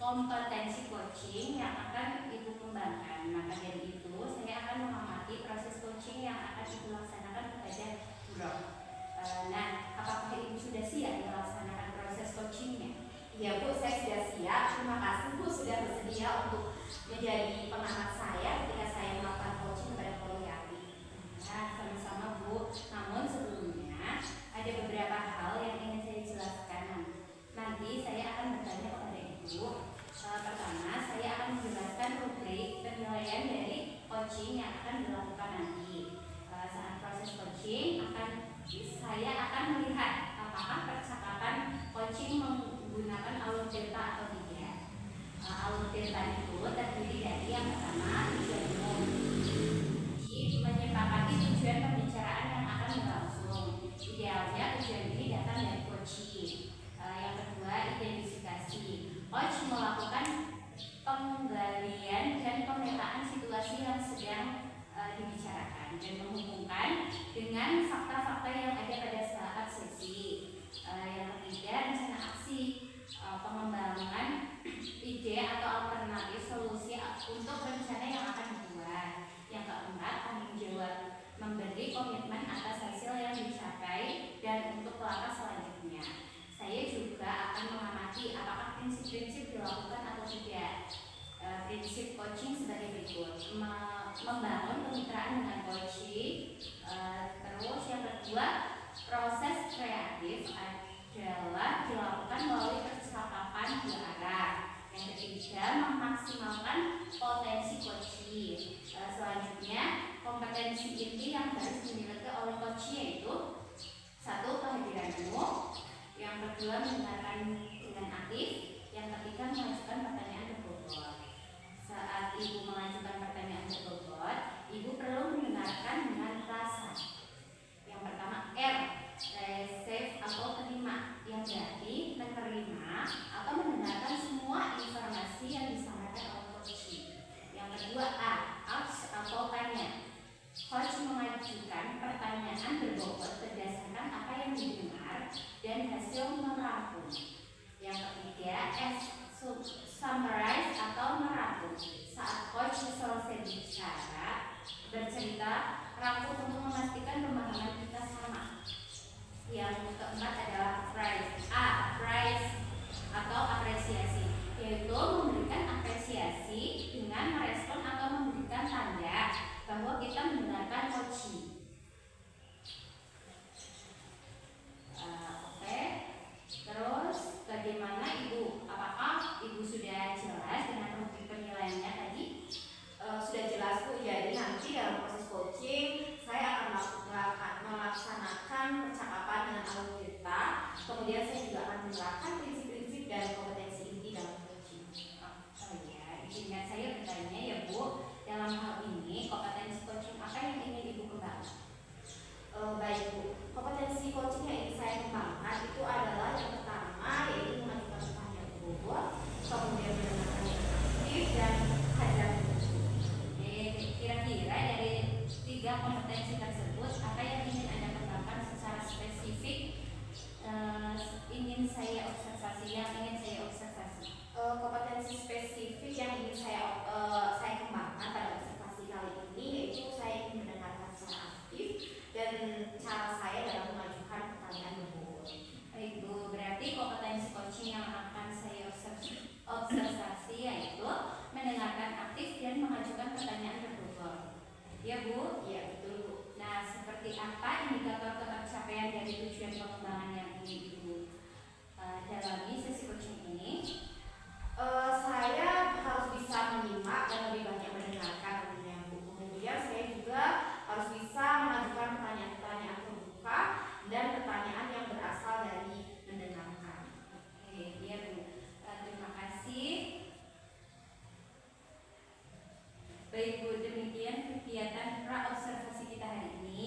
kompetensi coaching yang akan Ibu kembangkan. Maka dari itu saya akan mengamati proses coaching yang akan Ibu laksanakan kepada buron. Nah, apakah Ibu sudah siap melaksanakan proses coachingnya? Iya Bu, saya sudah siap. Terima kasih Bu sudah bersedia untuk menjadi pengamat saya ketika saya melakukan coaching kepada Polyati. Nah, sama-sama Bu. Namun sebelumnya ada beberapa hal yang ingin saya jelaskan. Nanti saya akan bertanya kepada Ibu. Pertama, saya akan menjelaskan rubrik penilaian dari coaching yang akan dilakukan nanti. Saat proses coaching saya akan melihat apakah percakapan coaching menggunakan alur delta atau tidak. Alur delta itu terdiri dari yang pertama tujuan umum, menyepakati tujuan pembicaraan yang akan berlangsung. Idealnya tujuan ini datang dari coaching. Yang kedua, identifikasi. Coach melakukan penggalian dan pemetaan situasi yang sedang dibicarakan dan menghubungkan dengan fakta-fakta yang ada pada saat sesi. Yang ketiga, rencana aksi, pengembangan ide atau alternatif solusi untuk rencana yang akan dibuat. Yang keempat, tanggung jawab, memberi komitmen atas hasil yang dicapai dan untuk langkah selanjutnya. Saya juga akan mengamati apakah prinsip-prinsip dilakukan atau tidak. Prinsip coaching sebagai berikut: membangun kemitraan dengan coaching. Terus yang kedua, proses kreatif adalah dilakukan melalui percakapan dua arah. Yang ketiga, memaksimalkan potensi coaching. Selanjutnya, kompetensi inti yang harus dimiliki oleh coaching yaitu: satu, kehadiranmu. Yang kedua, mendengarkan dengan aktif. Yang ketiga, mengajukan pertanyaan berbobot. Saat Ibu mengajukan pertanyaan berbobot, Ibu perlu mendengarkan dengan rasa. Yang pertama, R, receive atau terima, yang berarti menerima atau mendengarkan semua informasi yang disampaikan oleh coach. Yang kedua, A, ask atau tanya. Coach mengajukan pertanyaan berbobot berdasarkan apa yang didengar dan hasil merangkum. Yang ketiga, S, summarize atau merangkum. Saat coach selesai bercerita, rangkum untuk memastikan pemahaman kita sama. Yang keempat adalah praise. A, praise atau apresiasi, yaitu memberikan apresiasi dengan merespon atau memberikan tanda bahwa kita mendengarkan coaching. Terus bagaimana Ibu? Apakah Ibu sudah jelas dengan rubrik penilaiannya tadi? Sudah jelas Bu. Jadi nanti dalam proses coaching saya akan melaksanakan percakapan dengan alur delta. Kemudian saya juga akan menerapkan prinsip-prinsip dan kompetensi inti dalam coaching. Izinkan saya bertanya ya Bu, dalam hal ini kompetensi coaching apa yang ingin Ibu kembangkan? Baik Bu, kompetensi coaching yang ingin saya kembangkan itu adalah yang pertama yaitu mengajukan pertanyaan berbobot, kemudian mendengarkan yang aktif dan hadir. Kira-kira dari tiga kompetensi tersebut apa yang ingin Anda kembangkan secara spesifik? Ingin saya observasi. Kompetensi spesifik yang ingin saya kembangkan pada observasi kali ini yaitu saya ingin mendengarkan secara aktif dan cara saya dalam mengajukan pertanyaan berbobot. Baik Bu, berarti kompetensi coaching yang akan saya observasi yaitu mendengarkan aktif dan mengajukan pertanyaan berbobot. Ya Bu? Iya betul Bu. Nah, seperti apa indikator tercapaian dari tujuan pengembangan yang ingin Ibu dalami sesi coaching ini? Saya harus bisa menyimak dan lebih banyak mendengarkan tentunya Bu. Kemudian saya juga harus bisa mengajukan pertanyaan-pertanyaan terbuka dan pertanyaan yang berasal dari mendengarkan. Oke, iya Bu. Terima kasih. Baik Bu, demikian kegiatan pra-observasi kita hari ini.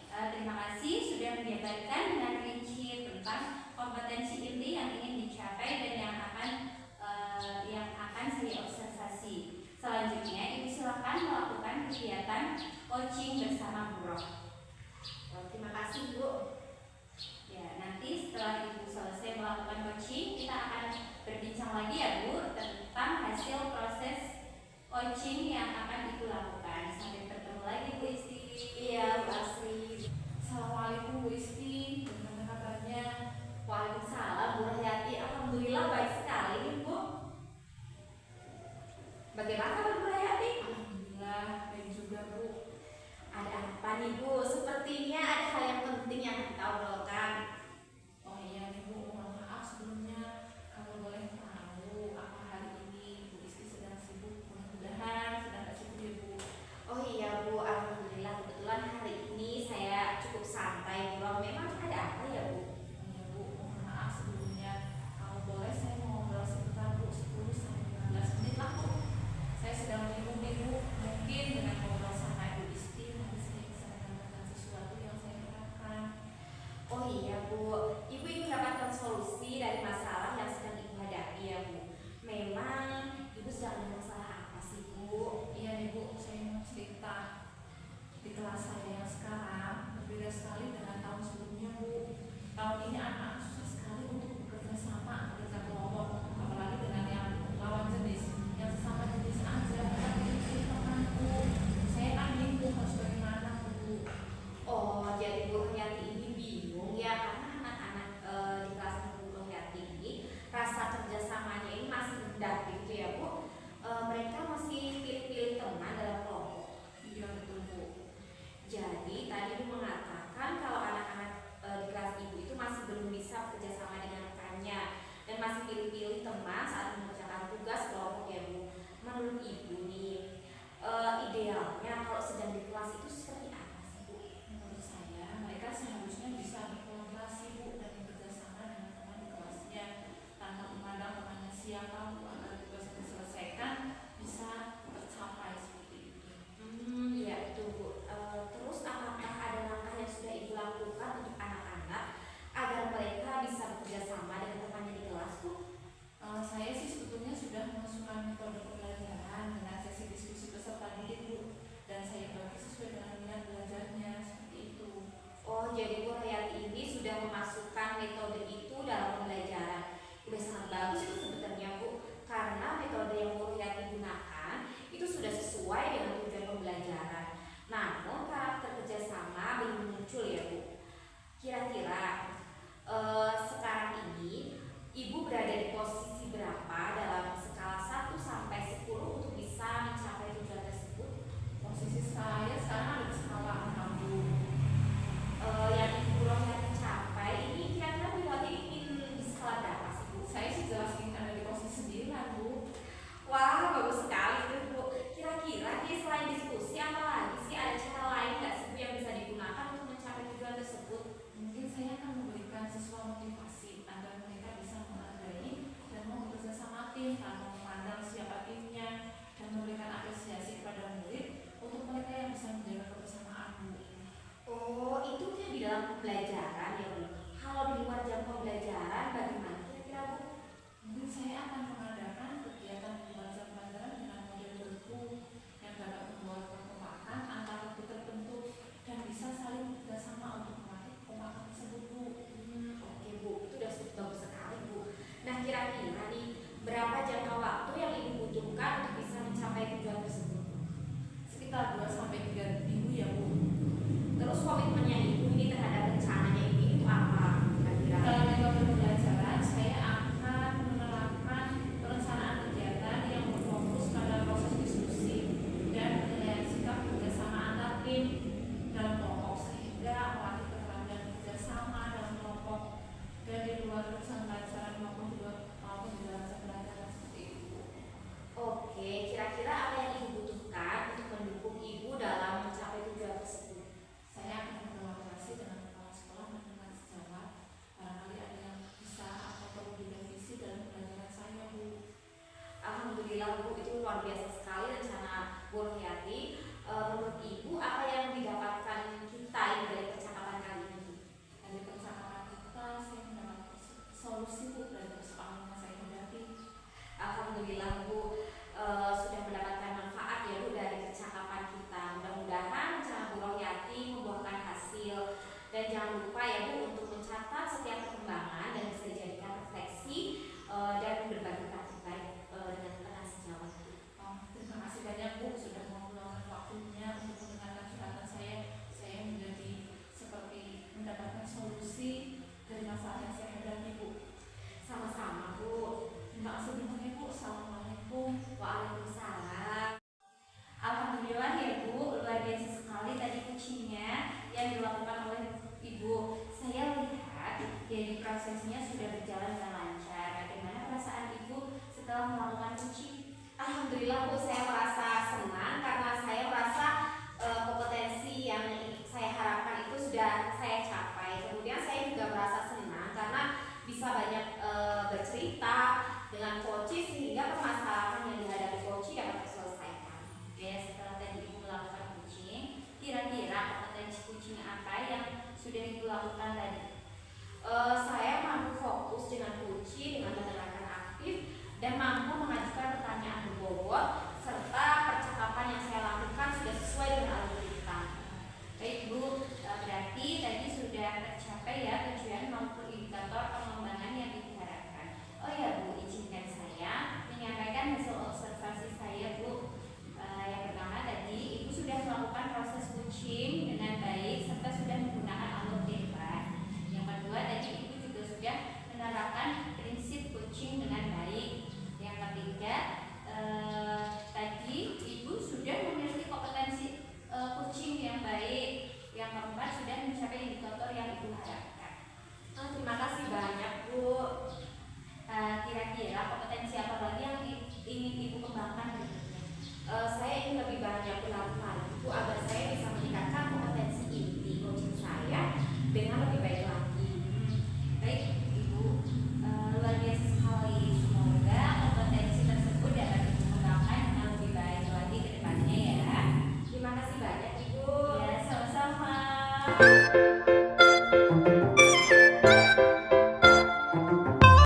Terima kasih sudah menjabarkan dengan rinci tentang kompetensi inti yang ingin dicapai dan yang akan saya observasi. Selanjutnya, Ibu silakan melakukan kegiatan coaching bersama Bu Roh. Terima kasih Bu. Ya, nanti setelah Ibu selesai melakukan coaching, kita akan berbincang lagi ya Bu hasil proses coaching yang akan Ibu lakukan. Sampai bertemu lagi Bu Isti. Iya, Bu Asri. Assalamualaikum Bu Isti, bagaimana kabarnya? Waalaikumsalam Bu Rohyati. Alhamdulillah baik sekali nih Bu. Bagaimana kabar Bu Rohyati? Alhamdulillah baik juga Bu. Ada apa nih Bu? Sepertinya ada hal yang penting yang kita obrolkan. Oh iya nih Bu, mohon maaf sebelumnya. Kalau boleh tahu apa hari ini Bu Isti sedang sibuk? Mudah-mudahan sedang tak sibuk ya Bu. Oh iya Bu, alhamdulillah kebetulan hari ini saya cukup santai Bu. Memang ada apa ya Bu? Iya Bu, mohon maaf sebelumnya. Kalau boleh saya mau ngobrol sebentar Bu, 10 sampai 15 menit lah Bu. Saya sedang bingung nih Bu, mungkin dengan ngobrol sama Ibu Isti nanti saya bisa mendapatkan sesuatu yang saya harapkan. Oh iya Bu, Ibu ingin mendapatkan solusi dari masalah yang sedang Ibu hadapi ya Bu. Memang Ibu sedang ada masalah apa sih Bu? Iya nih Bu, saya mau cerita. Di kelas saya yang sekarang berbeda sekali dengan tahun sebelumnya Bu. Tahun ini anak susah sekali untuk bekerja sama, bekerja kelompok, apalagi dengan yang lawan jenis, yang sesama jenis aja. Kita pilih teman Bu. Saya kan bingung harus bagaimana Bu. Oh, jadi Bu Rohyati ini bingung ya karena anak-anak di kelas Bu Rohyati ini rasa kerjasamanya ini masih rendah gitu ya Bu. Mereka masih pilih-pilih teman dalam kelompok. Iya betul Bu. Jadi tadi Ibu mengatakan kalau anak-anak di kelas Ibu itu masih belum bisa bekerja sama dengan rekannya dan masih pilih-pilih teman saat mengerjakan tugas kelompok ya Bu. Menurut Ibu nih idealnya kalau sedang di kelas itu seperti apa sih Bu? Menurut saya, mereka seharusnya bisa berkolaborasi Bu dan bekerja sama dengan teman di kelasnya tanpa memandang temannya siapa Bu, agar tugas yang diselesaikan bisa tercapai seperti itu. Iya itu Bu. Terus apakah ada langkah yang sudah Ibu lakukan untuk anak-anak agar mereka bisa bekerja sama dengan temannya di kelas Bu? Saya sih sebetulnya sudah memasukkan metode pembelajaran dengan sesi diskusi peserta didik Bu, dan saya bagi sesuai dengan minat belajarnya seperti itu. Oh, jadi Bu Rohyati ini sudah memasukkan metode itu dalam pembelajaran. Udah sangat bagus itu sebenarnya Bu, karena metode yang Bu Rohyati gunakan itu sudah sesuai dengan tujuan pembelajaran. Namun karakter kerjasama belum muncul ya Bu. Kira-kira sekarang ini Ibu berada di posisi berapa dalam skala 1 sampai 10 untuk bisa mencapai tujuan tersebut? Posisi saya sekarang ada di skala 6 Bu. Yang Ibu Rohyati capai ini kira-kira Bu Rohyati ingin di skala berapa sih Bu? Saya sih jelas ingin ada di posisi 9 Bu. Wah, bagus sekali tuh Bu. Kira-kira nih selain diskusi apa lagi sih, ada cara lain nggak sih Bu yang bisa digunakan untuk mencapai tujuan tersebut? Mungkin saya akan memberikan siswa motivasi agar mereka bisa menghargai dan mau bekerja sama tim tanpa memandang siapa timnya, dan memberikan apresiasi kepada murid untuk mereka yang bisa menjaga kebersamaan Bu. Oh, itu dia di dalam pembelajaran ya Bu. Kalau di luar jam pembelajaran bagaimana kira-kira Bu? Mungkin saya akan mengadakan kegiatan di luar jam pelajaran dengan model bergu yang dapat membawa kekompakan antar grup tertentu dan bisa saling bekerjasama untuk melatih kekompakan tersebut Bu. Oke Bu, itu udah cukup bagus sekali Bu. Nah kira-kira nih berapa jangka waktu yang Ibu butuhkan untuk bisa mencapai tujuan tersebut? Sekitar 2 sampai 3 minggu ya Bu. Terus komitmennya Ibu ini terhadap rencananya ini itu apa kira-kira? Dalam metode pembelajaran, saya akan menerapkan perencanaan kegiatan yang berfokus pada proses diskusi dan penilaian sikap kerjasama antar tim dalam kelompok, sehingga melatih keterampilan kerjasama dalam kelompok dan di luar jam pelajaran maupun di dalam jam pelajaran seperti itu. Oke, kira-kira apa yang Ibu butuhkan untuk mendukung Ibu dalam mencapai tujuan tersebut? Saya akan berkolaborasi dengan kepala sekolah dan dengan sejawat. Barangkali ada yang bisa atau perlu direvisi dalam pelajaran saya Bu. Alhamdulillah Bu, itu luar biasa sekali rencana Bu Rohyati. Menurut Ibu, apa yang didapatkan kita ini dari percakapan kali ini? Dari percakapan kita, saya mendapat solusi Bu dari persoalan yang saya hadapi. Alhamdulillah Bu,